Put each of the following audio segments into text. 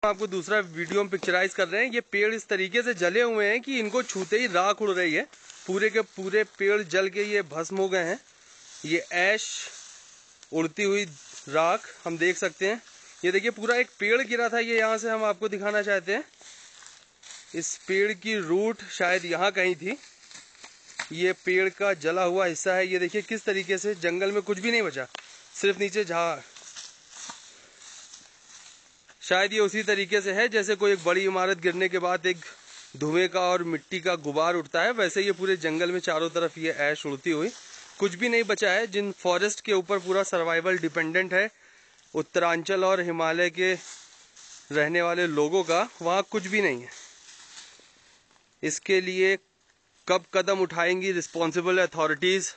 आपको दूसरा वीडियो में पिक्चराइज कर रहे हैं। ये पेड़ इस तरीके से जले हुए हैं कि इनको छूते ही राख उड़ रही है। पूरे के पूरे पेड़ जल के ये भस्म हो गए हैं। ये ऐश उड़ती हुई राख हम देख सकते हैं। ये देखिए पूरा एक पेड़ गिरा था, ये यहाँ से हम आपको दिखाना चाहते हैं। इस पेड़ की रूट शायद यहाँ कहीं थी। ये पेड़ का जला हुआ हिस्सा है। ये देखिए किस तरीके से जंगल में कुछ भी नहीं बचा, सिर्फ नीचे झाड़। शायद ये उसी तरीके से है जैसे कोई एक बड़ी इमारत गिरने के बाद एक धुएं का और मिट्टी का गुबार उठता है, वैसे ये पूरे जंगल में चारों तरफ ये ऐश उड़ती हुई कुछ भी नहीं बचा है। जिन फॉरेस्ट के ऊपर पूरा सर्वाइवल डिपेंडेंट है उत्तरांचल और हिमालय के रहने वाले लोगों का, वहाँ कुछ भी नहीं है। इसके लिए कब कदम उठाएंगी रिस्पॉन्सिबल अथॉरिटीज़,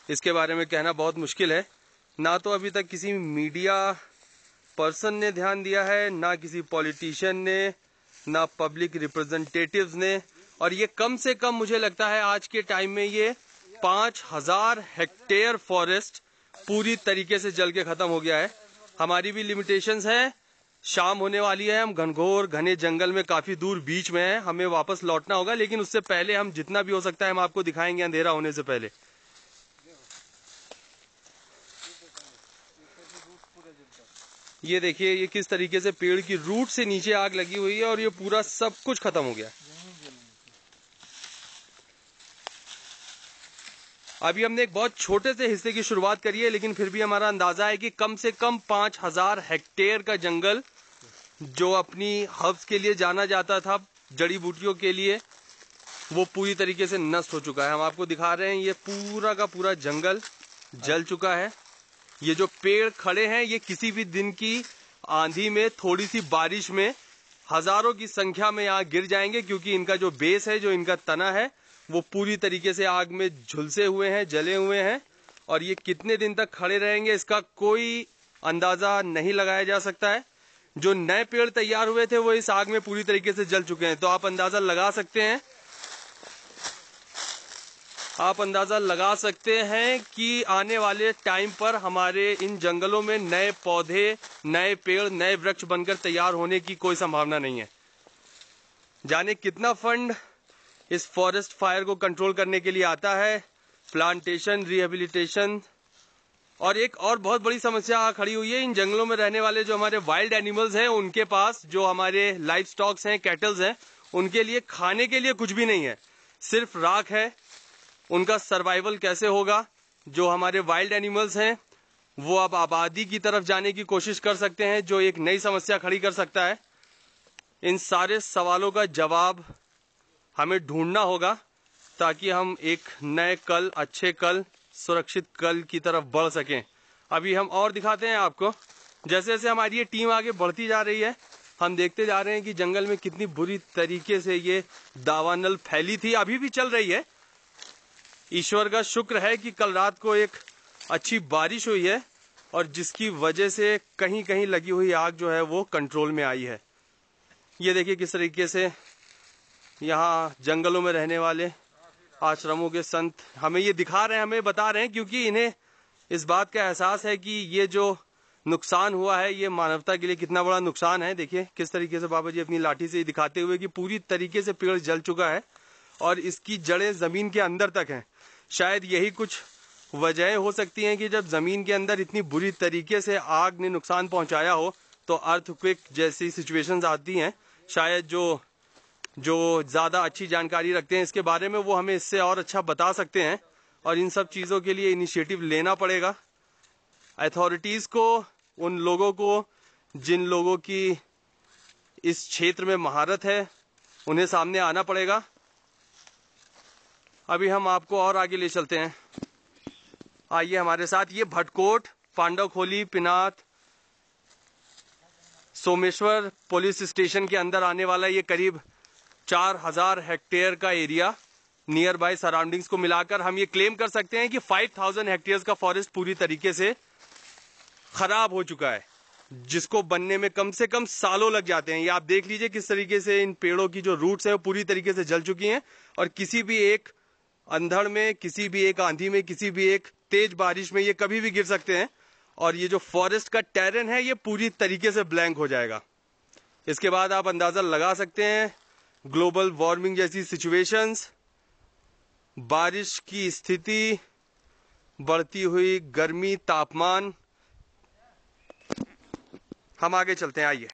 इसके बारे में कहना बहुत मुश्किल है। ना तो अभी तक किसी मीडिया पर्सन ने ध्यान दिया है, ना किसी पॉलिटिशियन ने, ना पब्लिक रिप्रेजेंटेटिव्स ने। और ये कम से कम मुझे लगता है आज के टाइम में ये 5000 हेक्टेयर फॉरेस्ट पूरी तरीके से जल के खत्म हो गया है। हमारी भी लिमिटेशंस है, शाम होने वाली है, हम घनघोर घने जंगल में काफी दूर बीच में हैं, हमें वापस लौटना होगा। लेकिन उससे पहले हम जितना भी हो सकता है हम आपको दिखाएंगे अंधेरा होने से पहले। ये देखिए ये किस तरीके से पेड़ की रूट से नीचे आग लगी हुई है और ये पूरा सब कुछ खत्म हो गया। अभी हमने एक बहुत छोटे से हिस्से की शुरुआत करी है, लेकिन फिर भी हमारा अंदाजा है कि कम से कम 5000 हेक्टेयर का जंगल जो अपनी हर्ब्स के लिए जाना जाता था, जड़ी बूटियों के लिए, वो पूरी तरीके से नष्ट हो चुका है। हम आपको दिखा रहे हैं ये पूरा का पूरा जंगल जल चुका है। ये जो पेड़ खड़े हैं ये किसी भी दिन की आंधी में, थोड़ी सी बारिश में हजारों की संख्या में यहाँ गिर जाएंगे, क्योंकि इनका जो बेस है, जो इनका तना है, वो पूरी तरीके से आग में झुलसे हुए हैं, जले हुए हैं। और ये कितने दिन तक खड़े रहेंगे इसका कोई अंदाजा नहीं लगाया जा सकता है। जो नए पेड़ तैयार हुए थे वो इस आग में पूरी तरीके से जल चुके हैं। तो आप अंदाजा लगा सकते हैं कि आने वाले टाइम पर हमारे इन जंगलों में नए पौधे, नए पेड़, नए वृक्ष बनकर तैयार होने की कोई संभावना नहीं है। जाने कितना फंड इस फॉरेस्ट फायर को कंट्रोल करने के लिए आता है, प्लांटेशन, रिहेबिलिटेशन। और एक और बहुत बड़ी समस्या खड़ी हुई है, इन जंगलों में रहने वाले जो हमारे वाइल्ड एनिमल्स हैं, उनके पास जो हमारे लाइफ स्टॉक्स हैं, कैटल्स हैं, उनके लिए खाने के लिए कुछ भी नहीं है, सिर्फ राख है। उनका सर्वाइवल कैसे होगा? जो हमारे वाइल्ड एनिमल्स हैं वो अब आबादी की तरफ जाने की कोशिश कर सकते हैं, जो एक नई समस्या खड़ी कर सकता है। इन सारे सवालों का जवाब हमें ढूंढना होगा ताकि हम एक नए कल, अच्छे कल, सुरक्षित कल की तरफ बढ़ सकें। अभी हम और दिखाते हैं आपको। जैसे जैसे हमारी ये टीम आगे बढ़ती जा रही है, हम देखते जा रहे हैं कि जंगल में कितनी बुरी तरीके से ये दावानल फैली थी, अभी भी चल रही है। ईश्वर का शुक्र है कि कल रात को एक अच्छी बारिश हुई है और जिसकी वजह से कहीं कहीं लगी हुई आग जो है वो कंट्रोल में आई है। ये देखिए किस तरीके से यहाँ जंगलों में रहने वाले आश्रमों के संत हमें ये दिखा रहे हैं, हमें बता रहे हैं, क्योंकि इन्हें इस बात का एहसास है कि ये जो नुकसान हुआ है ये मानवता के लिए कितना बड़ा नुकसान है। देखिए किस तरीके से बाबा जी अपनी लाठी से दिखाते हुए कि पूरी तरीके से पेड़ जल चुका है और इसकी जड़ें जमीन के अंदर तक हैं। शायद यही कुछ वजह हो सकती हैं कि जब जमीन के अंदर इतनी बुरी तरीके से आग ने नुकसान पहुंचाया हो तो अर्थक्वेक जैसी सिचुएशंस आती हैं। शायद जो ज्यादा अच्छी जानकारी रखते हैं इसके बारे में वो हमें इससे और अच्छा बता सकते हैं, और इन सब चीजों के लिए इनिशिएटिव लेना पड़ेगा। अथॉरिटीज को, उन लोगों को जिन लोगों की इस क्षेत्र में महारत है, उन्हें सामने आना पड़ेगा। अभी हम आपको और आगे ले चलते हैं, आइए हमारे साथ। ये भटकोट, पांडवखोली, पिनात, सोमेश्वर पुलिस स्टेशन के अंदर आने वाला ये करीब 4000 हेक्टेयर का एरिया, नियर बाय सराउंडिंग्स को मिलाकर हम ये क्लेम कर सकते हैं कि 5000 हेक्टेयर का फॉरेस्ट पूरी तरीके से खराब हो चुका है, जिसको बनने में कम से कम सालों लग जाते हैं। ये आप देख लीजिए किस तरीके से इन पेड़ों की जो रूट्स है वो पूरी तरीके से जल चुकी हैं और किसी भी एक अंधड़ में, किसी भी एक आंधी में, किसी भी एक तेज बारिश में ये कभी भी गिर सकते हैं और ये जो फॉरेस्ट का टेरेन है ये पूरी तरीके से ब्लैंक हो जाएगा। इसके बाद आप अंदाजा लगा सकते हैं ग्लोबल वार्मिंग जैसी सिचुएशंस, बारिश की स्थिति, बढ़ती हुई गर्मी, तापमान। हम आगे चलते हैं, आइए।